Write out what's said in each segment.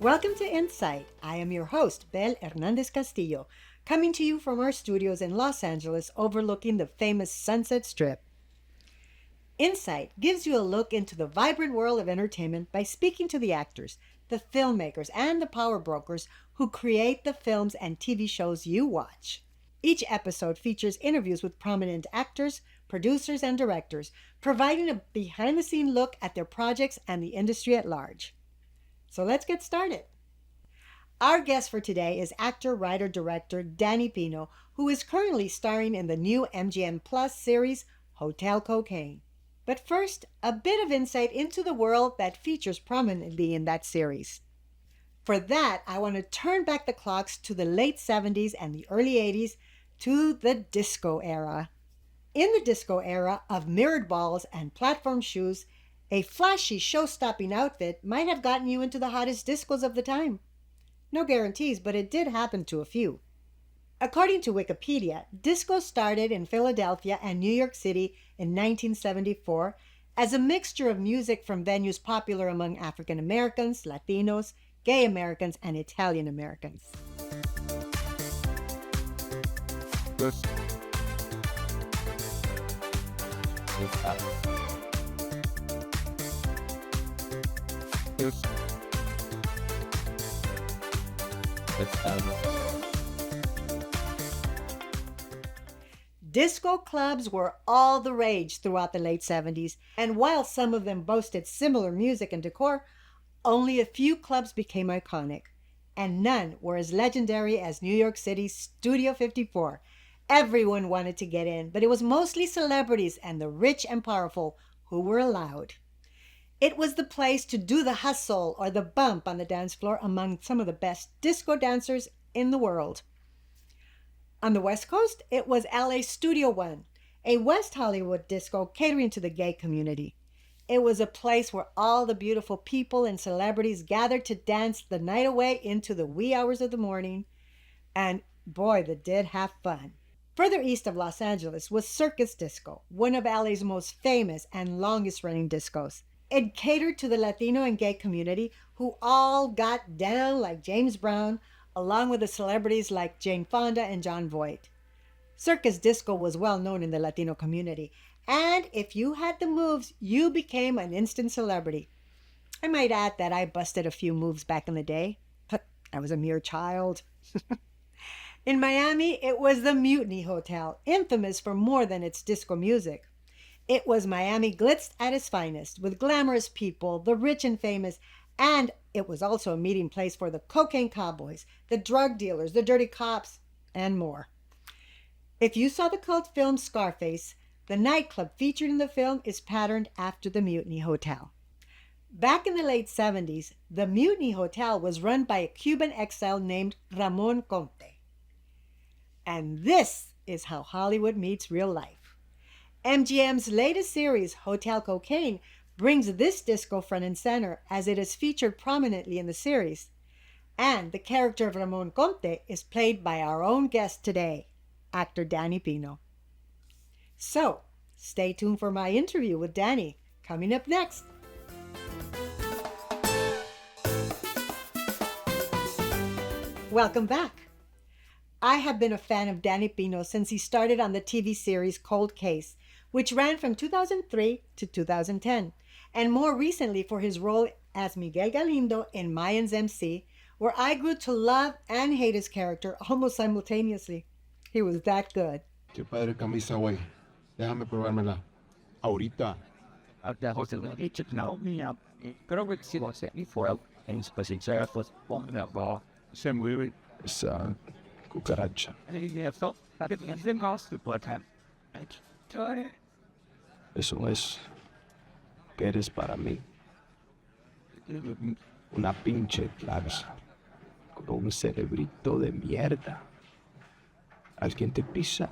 Welcome to Insight. I am your host, Bel Hernandez Castillo, coming to you from our studios in Los Angeles overlooking the famous Sunset Strip. Insight gives you a look into the vibrant world of entertainment by speaking to the actors, the filmmakers, and the power brokers who create the films and TV shows you watch. Each episode features interviews with prominent actors, producers, and directors, providing a behind-the-scenes look at their projects and the industry at large. So let's get started. Our guest for today is actor, writer, director Danny Pino, who is currently starring in the new MGM Plus series Hotel Cocaine. But first, a bit of insight into the world that features prominently in that series. For that, I want to turn back the clocks to the late 70s and the early 80s to the disco era. In the disco era of mirrored balls and platform shoes, a flashy show-stopping outfit might have gotten you into the hottest discos of the time. No guarantees, but it did happen to a few. According to Wikipedia, disco started in Philadelphia and New York City in 1974 as a mixture of music from venues popular among African Americans, Latinos, gay Americans, and Italian Americans. Disco clubs were all the rage throughout the late 70s, and while some of them boasted similar music and decor, only a few clubs became iconic, and none were as legendary as New York City's Studio 54. Everyone wanted to get in, but it was mostly celebrities and the rich and powerful who were allowed. It was the place to do the hustle or the bump on the dance floor among some of the best disco dancers in the world. On the West Coast, it was LA's Studio One, a West Hollywood disco catering to the gay community. It was a place where all the beautiful people and celebrities gathered to dance the night away into the wee hours of the morning. And boy, they did have fun. Further east of Los Angeles was Circus Disco, one of LA's most famous and longest-running discos. It catered to the Latino and gay community who all got down like James Brown, along with the celebrities like Jane Fonda and John Voight. Circus Disco was well known in the Latino community, and if you had the moves, you became an instant celebrity. I might add that I busted a few moves back in the day, but I was a mere child. In Miami, it was the Mutiny Hotel, infamous for more than its disco music. It was Miami glitz at its finest, with glamorous people, the rich and famous, and it was also a meeting place for the Cocaine Cowboys, the drug dealers, the dirty cops, and more. If you saw the cult film Scarface, the nightclub featured in the film is patterned after the Mutiny Hotel. Back in the late 70s, the Mutiny Hotel was run by a Cuban exile named Ramon Compte. And this is how Hollywood meets real life. MGM's latest series, Hotel Cocaine, brings this disco front and center as it is featured prominently in the series. And the character of Ramon Compte is played by our own guest today, actor Danny Pino. So, stay tuned for my interview with Danny, coming up next. Welcome back. I have been a fan of Danny Pino since he started on the TV series Cold Case, which ran from 2003 to 2010, and more recently for his role as Miguel Galindo in Mayans MC, where I grew to love and hate his character almost simultaneously. He was that good. Qué padre camisa, güey. Déjame probármela. Ahorita. Se mueve esa cucaracha. Eso es que eres para mí. Una pinche plaga con un cerebrito de mierda. Alguien te pisa.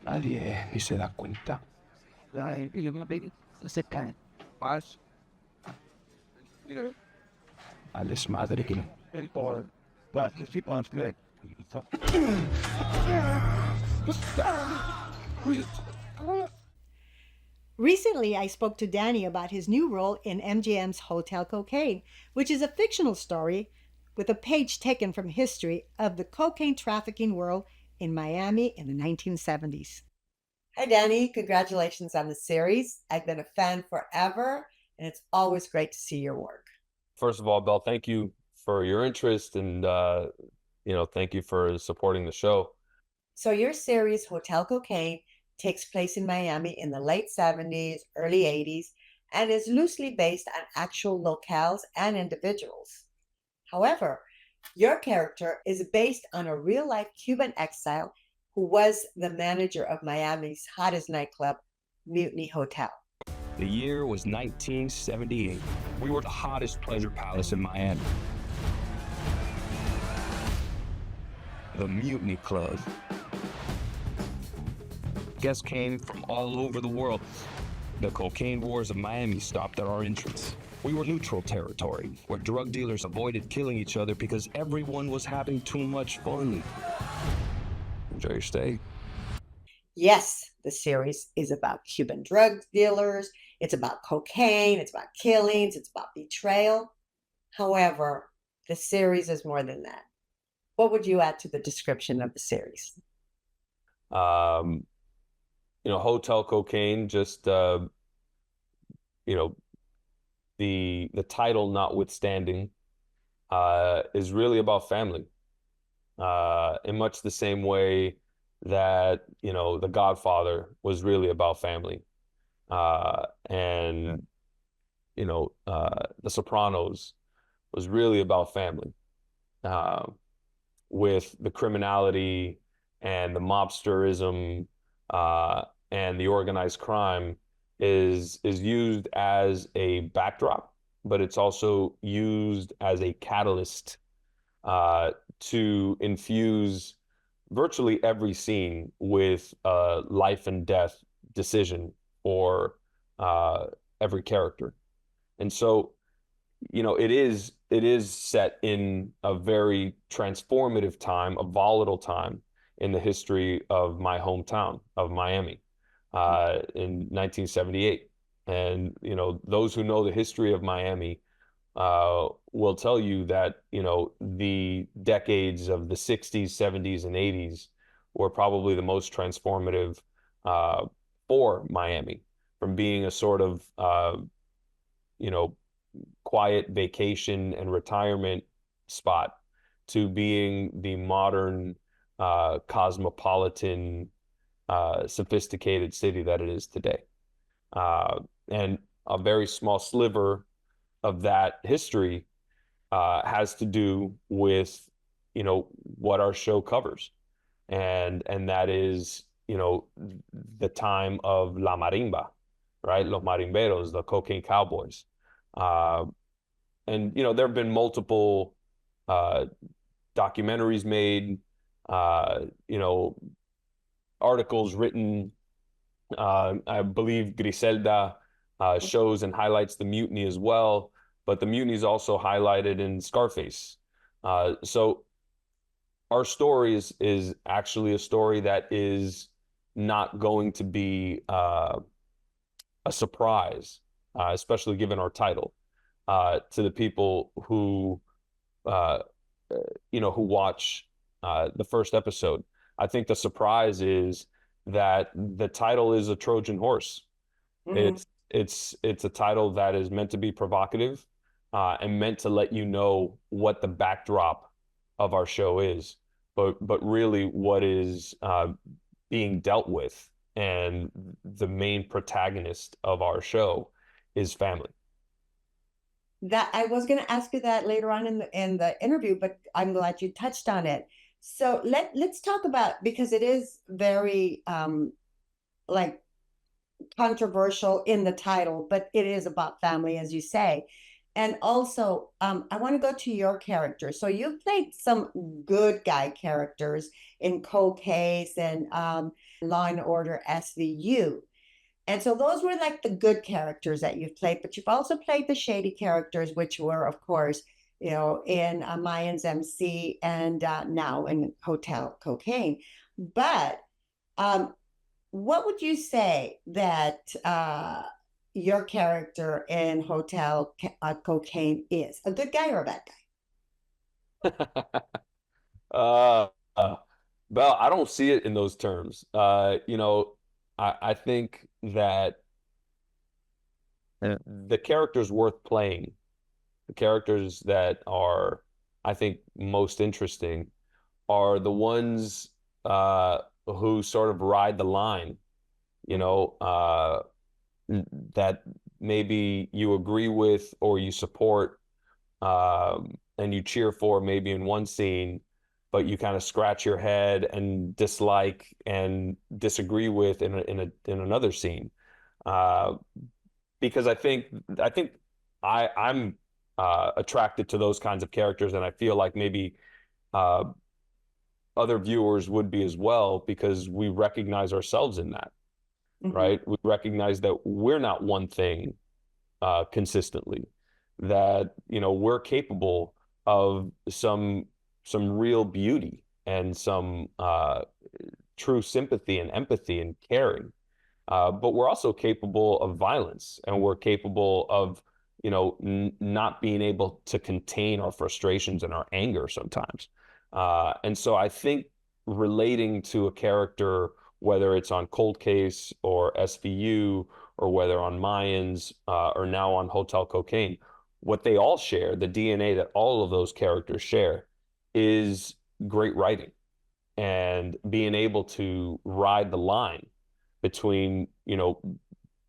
Nadie ni se da cuenta. Al desmadre que Recently, I spoke to Danny about his new role in MGM's Hotel Cocaine, which is a fictional story with a page taken from history of the cocaine trafficking world in Miami in the 1970s. Hi, Danny. Congratulations on the series. I've been a fan forever, and it's always great to see your work. First of all, Bel, thank you for your interest and thank you for supporting the show. So, your series, Hotel Cocaine, takes place in Miami in the late 70s, early 80s, and is loosely based on actual locales and individuals. However, your character is based on a real life Cuban exile who was the manager of Miami's hottest nightclub, Mutiny Hotel. The year was 1978. We were the hottest pleasure palace in Miami. The Mutiny Club. Guests came from all over the world. The cocaine wars of Miami stopped at our entrance. We were neutral territory, where drug dealers avoided killing each other because everyone was having too much fun. Enjoy your stay. Yes, the series is about Cuban drug dealers, it's about cocaine, it's about killings, it's about betrayal. However, the series is more than that. What would you add to the description of the series? Hotel Cocaine, just the title notwithstanding, is really about family. In much the same way that, The Godfather was really about family. And The Sopranos was really about family. With the criminality and the mobsterism and the organized crime is used as a backdrop, but it's also used as a catalyst to infuse virtually every scene with a life and death decision for every character. And so, it is set in a very transformative time, a volatile time in the history of my hometown of Miami in 1978. And, those who know the history of Miami will tell you that, the decades of the 60s, 70s, and 80s were probably the most transformative for Miami, from being a sort of, quiet vacation and retirement spot to being the modern, cosmopolitan, sophisticated city that it is today. And a very small sliver of that history has to do with, what our show covers. And that is, the time of La Marimba, right? Los Marimberos, the Cocaine Cowboys. And, there have been multiple documentaries made, articles written. I believe Griselda shows and highlights the mutiny as well, but the mutiny is also highlighted in Scarface. So our story is actually a story that is not going to be a surprise, especially given our title, to the people who who watch the first episode. I think the surprise is that the title is a Trojan horse. Mm-hmm. It's a title that is meant to be provocative and meant to let you know what the backdrop of our show is, but really what is being dealt with, and the main protagonist of our show is family. That I was going to ask you that later on in the interview, but I'm glad you touched on it. So let's talk about, because it is very like controversial in the title, but it is about family, as you say. And also, I want to go to your character. So you've played some good guy characters in Cold Case and Law and Order SVU. And so those were like the good characters that you've played, but you've also played the shady characters, which were, of course, in Mayans MC and now in Hotel Cocaine. But what would you say that your character in Cocaine is? A good guy or a bad guy? Uh, uh, Bel, I don't see it in those terms. I think that the characters worth playing, the characters that are, I think, most interesting are the ones who sort of ride the line, you know, that maybe you agree with or you support, and you cheer for maybe in one scene, but you kind of scratch your head and dislike and disagree with in another scene. Uh, because I think I'm attracted to those kinds of characters, and I feel like maybe uh, other viewers would be as well because we recognize ourselves in that, Mhm. right? We recognize that we're not one thing consistently, that we're capable of some real beauty and some true sympathy and empathy and caring. But we're also capable of violence, and we're capable of, not being able to contain our frustrations and our anger sometimes. And so I think relating to a character, whether it's on Cold Case or SVU, or whether on Mayans, or now on Hotel Cocaine, what they all share, the DNA that all of those characters share, is great writing and being able to ride the line between,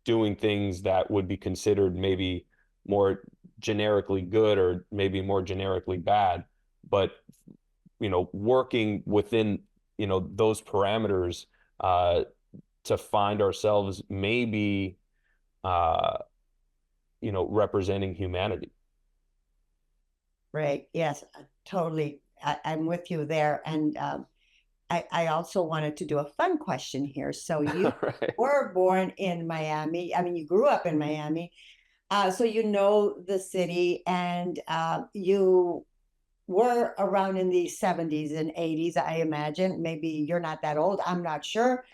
doing things that would be considered maybe more generically good or maybe more generically bad, but working within those parameters uh, to find ourselves maybe uh, representing humanity. Right. Yes, totally. I'm with you there. And I also wanted to do a fun question here. So you Right. were born in Miami. I mean, you grew up in Miami. So you know the city, and you were around in the 70s and 80s, I imagine. Maybe you're not that old. I'm not sure.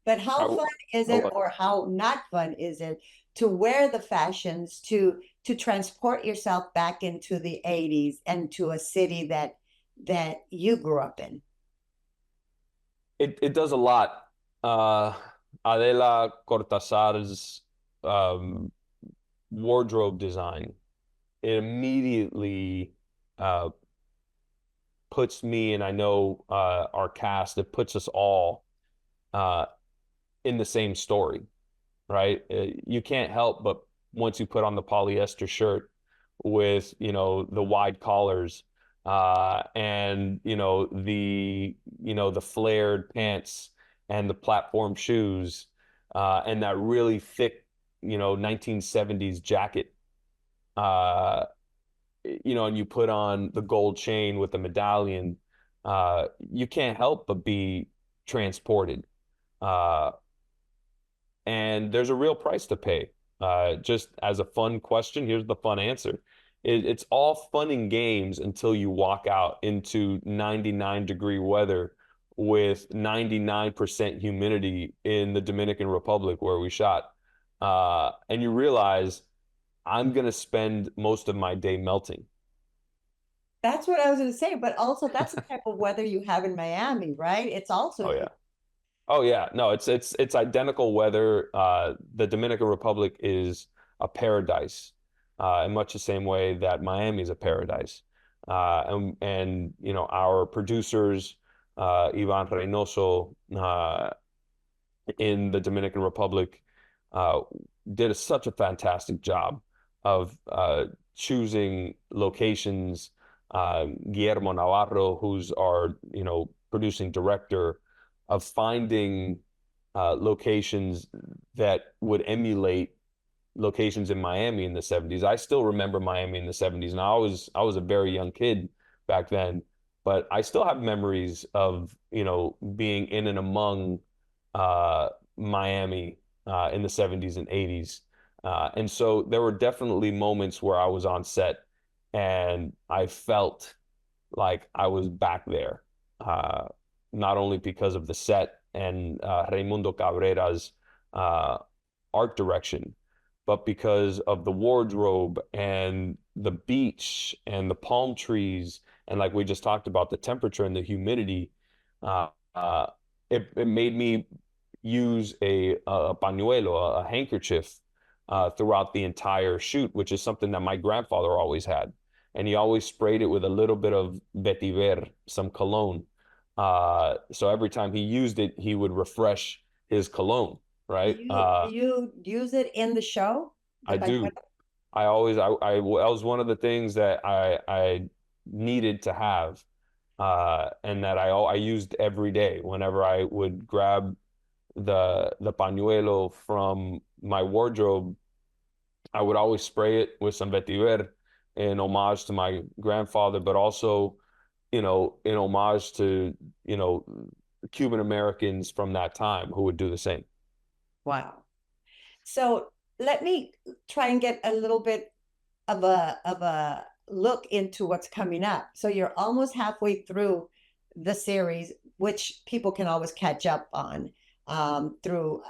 But I, how fun is I it, was. or how not fun is it to wear the fashions to transport yourself back into the 80s and to a city that you grew up in? It does a lot. Uh, Adela Cortazar's um, wardrobe design, it immediately uh, puts me, and I know our cast, it puts us all uh, in the same story, right? You can't help but once you put on the polyester shirt with, the wide collars, and the flared pants and the platform shoes, and that really thick, 1970s jacket, uh, and you put on the gold chain with the medallion, you can't help but be transported. Uh, and there's a real price to pay. Just as a fun question, here's the fun answer. It's all fun and games until you walk out into 99-degree weather with 99% humidity in the Dominican Republic where we shot. And you realize I'm going to spend most of my day melting. That's what I was going to say. But also, that's the type of weather you have in Miami, right? It's also Oh yeah. Oh yeah, no, it's identical weather. The Dominican Republic is a paradise, in much the same way that Miami is a paradise. And our producers, Ivan Reynoso, in the Dominican Republic, uh, did such a fantastic job of choosing locations. Guillermo Navarro, who's our producing director, of finding locations that would emulate locations in Miami in the 70s. I still remember Miami in the 70s, and I was a very young kid back then, but I still have memories of, being in and among Miami in the 70s and 80s. And so there were definitely moments where I was on set and I felt like I was back there, not only because of the set and Raimundo Cabrera's art direction, but because of the wardrobe and the beach and the palm trees, and like we just talked about, the temperature and the humidity, uh, uh, it made me use a pañuelo, a handkerchief, throughout the entire shoot, which is something that my grandfather always had. And he always sprayed it with a little bit of vetiver, some cologne. So every time he used it, he would refresh his cologne, right? Do you use it in the show? The I do. pañuelo? I always, that was one of the things that I needed to have, and that I used every day whenever I would grab the pañuelo from my wardrobe. I would always spray it with some vetiver in homage to my grandfather, but also, in homage to, Cuban Americans from that time who would do the same. Wow. So let me try and get a little bit of a look into what's coming up. So you're almost halfway through the series, which people can always catch up on through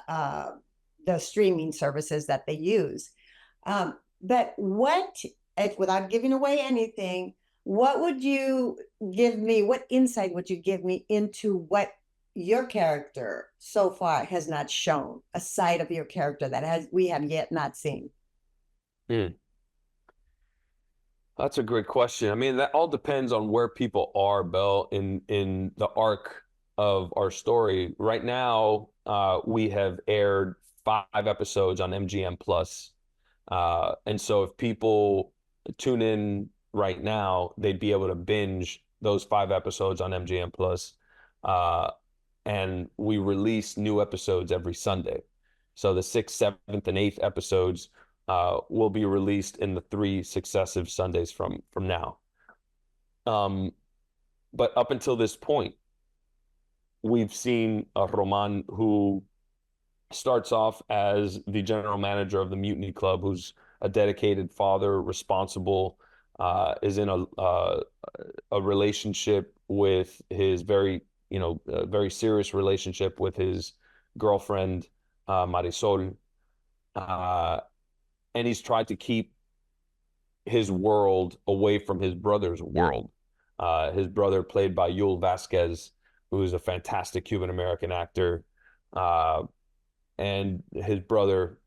the streaming services that they use. But without giving away anything, what insight would you give me into what your character so far has not shown, a side of your character that we have yet not seen? Mm. That's a great question. I mean, that all depends on where people are, Bel, in the arc of our story. Right now, we have aired 5 episodes on MGM Plus. And so if people tune in right now, they'd be able to binge those 5 episodes on MGM Plus. And we release new episodes every Sunday. So the 6th, 7th, and 8th episodes will be released in the 3 successive Sundays from now. But up until this point, we've seen Roman, who starts off as the general manager of the Mutiny Club, who's a dedicated father, responsible, is in a relationship with his very serious relationship with his girlfriend, Marisol. And he's tried to keep his world away from his brother's world. His brother, played by Yul Vasquez, who is a fantastic Cuban-American actor, and his brother,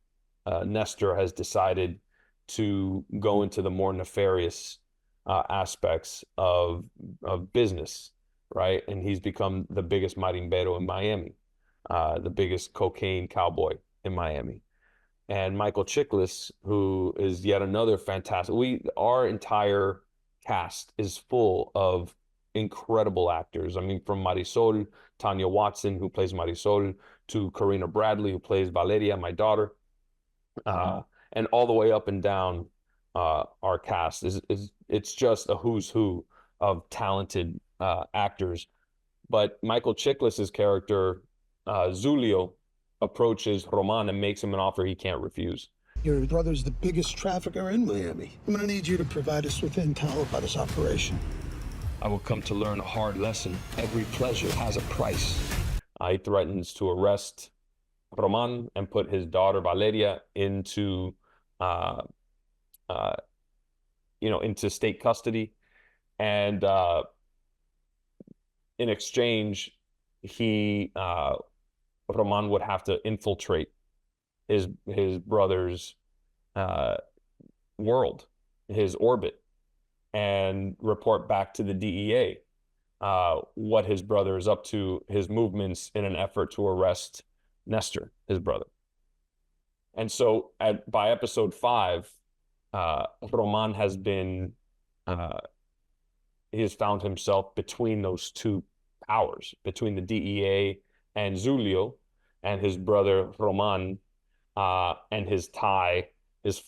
Nestor, has decided to go into the more nefarious aspects of business, right? And he's become the biggest marimbero in Miami, the biggest cocaine cowboy in Miami. And Michael Chiklis, who is yet another fantastic. Our entire cast is full of incredible actors. I mean, from Marisol, Tanya Watson, who plays Marisol, to Karina Bradley, who plays Valeria, my daughter, and all the way up and down our cast it's just a who's who of talented actors. But Michael Chiklis's character, Zulio, approaches Roman and makes him an offer he can't refuse. Your brother's the biggest trafficker in Miami. I'm gonna need you to provide us with intel about his operation. I will come to learn a hard lesson. Every pleasure has a price. He threatens to arrest Roman and put his daughter Valeria into state custody. And in exchange, Roman would have to infiltrate his brother's world, his orbit, and report back to the DEA what his brother is up to, his movements in an effort to arrest Nestor, his brother. And so by episode 5, Roman has been he has found himself between those two powers, between the DEA and Zulio, and his brother Roman, and his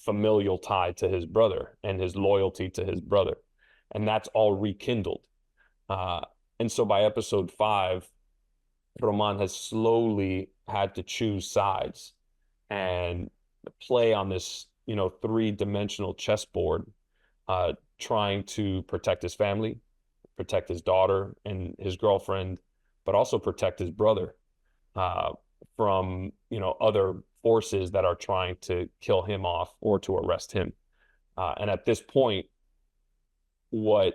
familial tie to his brother, and his loyalty to his brother. And that's all rekindled. And so by episode 5, Roman has slowly had to choose sides and play on this, 3-dimensional chessboard, trying to protect his family, protect his daughter and his girlfriend, but also protect his brother. from, other forces that are trying to kill him off or to arrest him. And at this point, what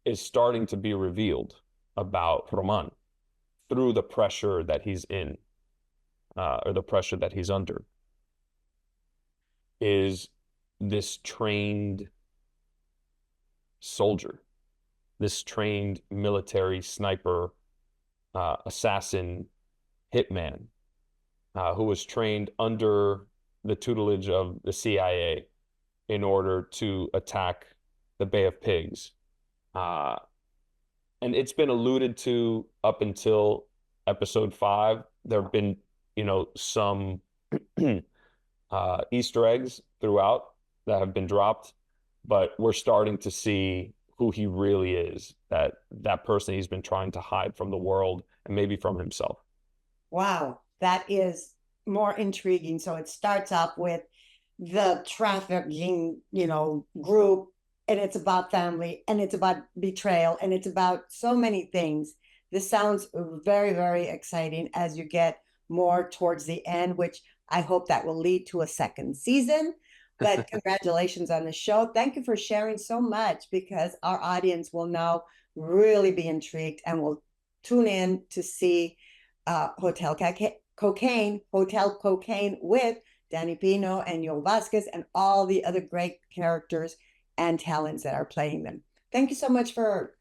is starting to be revealed about Roman through the pressure that he's in, or the pressure that he's under, is this trained soldier, this trained military sniper, assassin, hitman, who was trained under the tutelage of the CIA in order to attack the Bay of Pigs. And it's been alluded to up until episode 5. There have been, some Easter eggs throughout that have been dropped, but we're starting to see who he really is, that person he's been trying to hide from the world and maybe from himself. Wow, that is more intriguing. So it starts off with the trafficking, group, and it's about family, and it's about betrayal, and it's about so many things. This sounds very, very exciting as you get more towards the end, which I hope that will lead to a second season. But congratulations on the show. Thank you for sharing so much, because our audience will now really be intrigued and will tune in to see Hotel Cocaine with Danny Pino and Yoel Vasquez and all the other great characters and talents that are playing them. Thank you so much for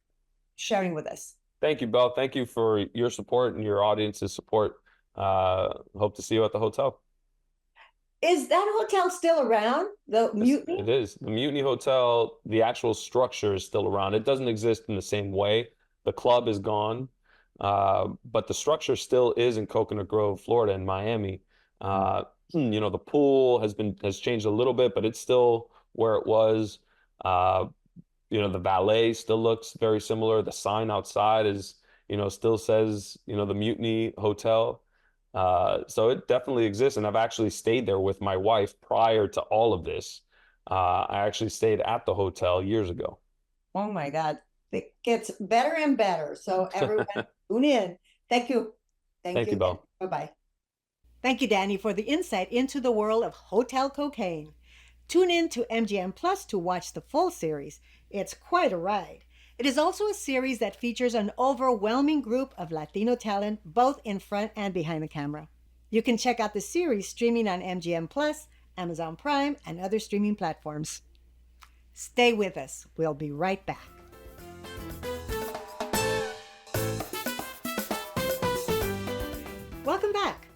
sharing with us. Thank you, Bel. Thank you for your support and your audience's support. Hope to see you at the hotel. Is that hotel still around? The Mutiny? It is. The Mutiny Hotel, the actual structure is still around. It doesn't exist in the same way. The club is gone, but the structure still is in Coconut Grove, Florida, in Miami. The pool has changed a little bit, but it's still where it was. The valet still looks very similar. The sign outside is, still says, the Mutiny Hotel. So it definitely exists. And I've actually stayed there with my wife prior to all of this. I actually stayed at the hotel years ago. Oh my God. It gets better and better. So everyone tune in. Thank you. Thank you, Bel. Bye-bye. Thank you, Danny, for the insight into the world of Hotel Cocaine. Tune in to MGM Plus to watch the full series. It's quite a ride. It is also a series that features an overwhelming group of Latino talent, both in front and behind the camera. You can check out the series streaming on MGM Plus, Amazon Prime, and other streaming platforms. Stay with us. We'll be right back. Welcome back.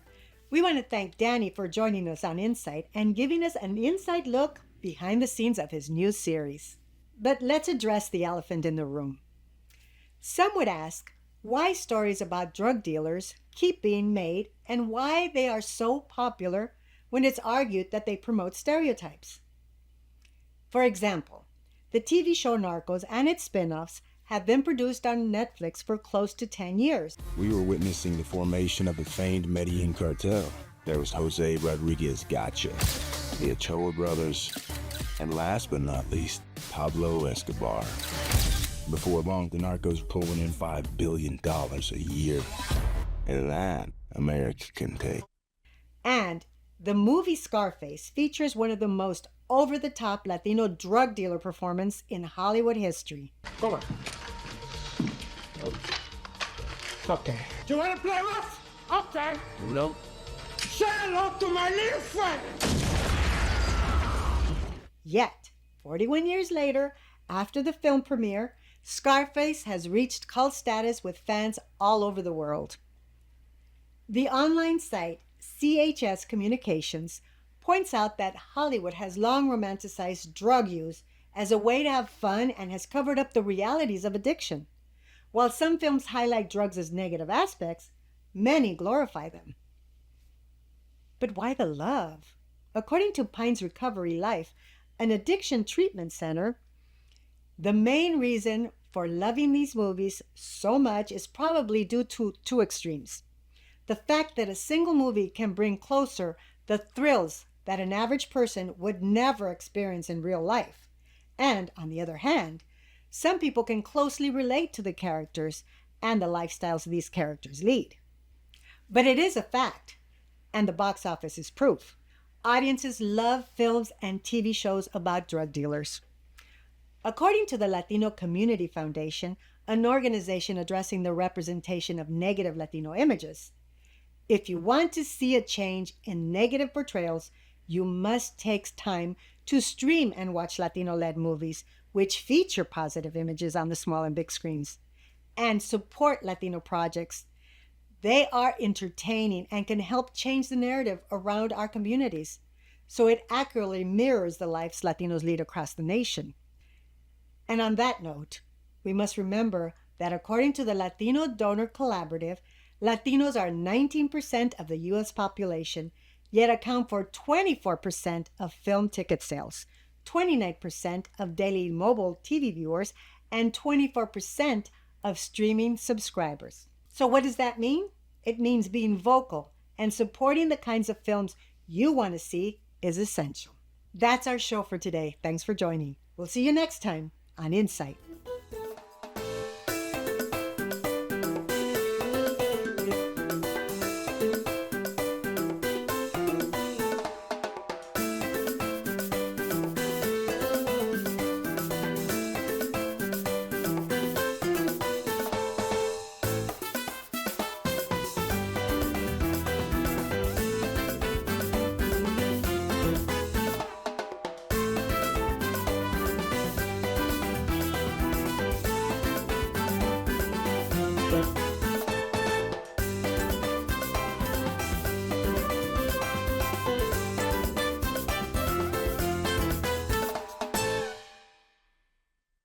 We want to thank Danny for joining us on Insight and giving us an inside look behind the scenes of his new series. But let's address the elephant in the room. Some would ask why stories about drug dealers keep being made and why they are so popular when it's argued that they promote stereotypes. For example, the TV show Narcos and its spin-offs have been produced on Netflix for close to 10 years. We were witnessing the formation of the famed Medellin cartel. There was Jose Rodriguez Gacha, the Ochoa brothers, and last but not least, Pablo Escobar. Before long, the Narcos pulling in $5 billion a year. And that America can take. And the movie Scarface features one of the most over-the-top Latino drug dealer performances in Hollywood history. Go on. Okay. Do you want to play rough? Okay. No. Say hello to my little friend. Yet, 41 years later, after the film premiere, Scarface has reached cult status with fans all over the world. The online site CHS Communications points out that Hollywood has long romanticized drug use as a way to have fun and has covered up the realities of addiction. While some films highlight drugs as negative aspects, many glorify them. But why the love? According to Pine's Recovery Life, an addiction treatment center, the main reason for loving these movies so much is probably due to two extremes. The fact that a single movie can bring closer the thrills that an average person would never experience in real life. And on the other hand, some people can closely relate to the characters and the lifestyles these characters lead. But it is a fact, and the box office is proof. Audiences love films and TV shows about drug dealers. According to the Latino Community Foundation, an organization addressing the representation of negative Latino images, if you want to see a change in negative portrayals, you must take time to stream and watch Latino-led movies which feature positive images on the small and big screens, and support Latino projects. They are entertaining and can help change the narrative around our communities, so it accurately mirrors the lives Latinos lead across the nation. And on that note, we must remember that according to the Latino Donor Collaborative, Latinos are 19% of the U.S. population, yet account for 24% of film ticket sales, 29% of daily mobile TV viewers, and 24% of streaming subscribers. So what does that mean? It means being vocal and supporting the kinds of films you want to see is essential. That's our show for today. Thanks for joining. We'll see you next time on Insight. Bye.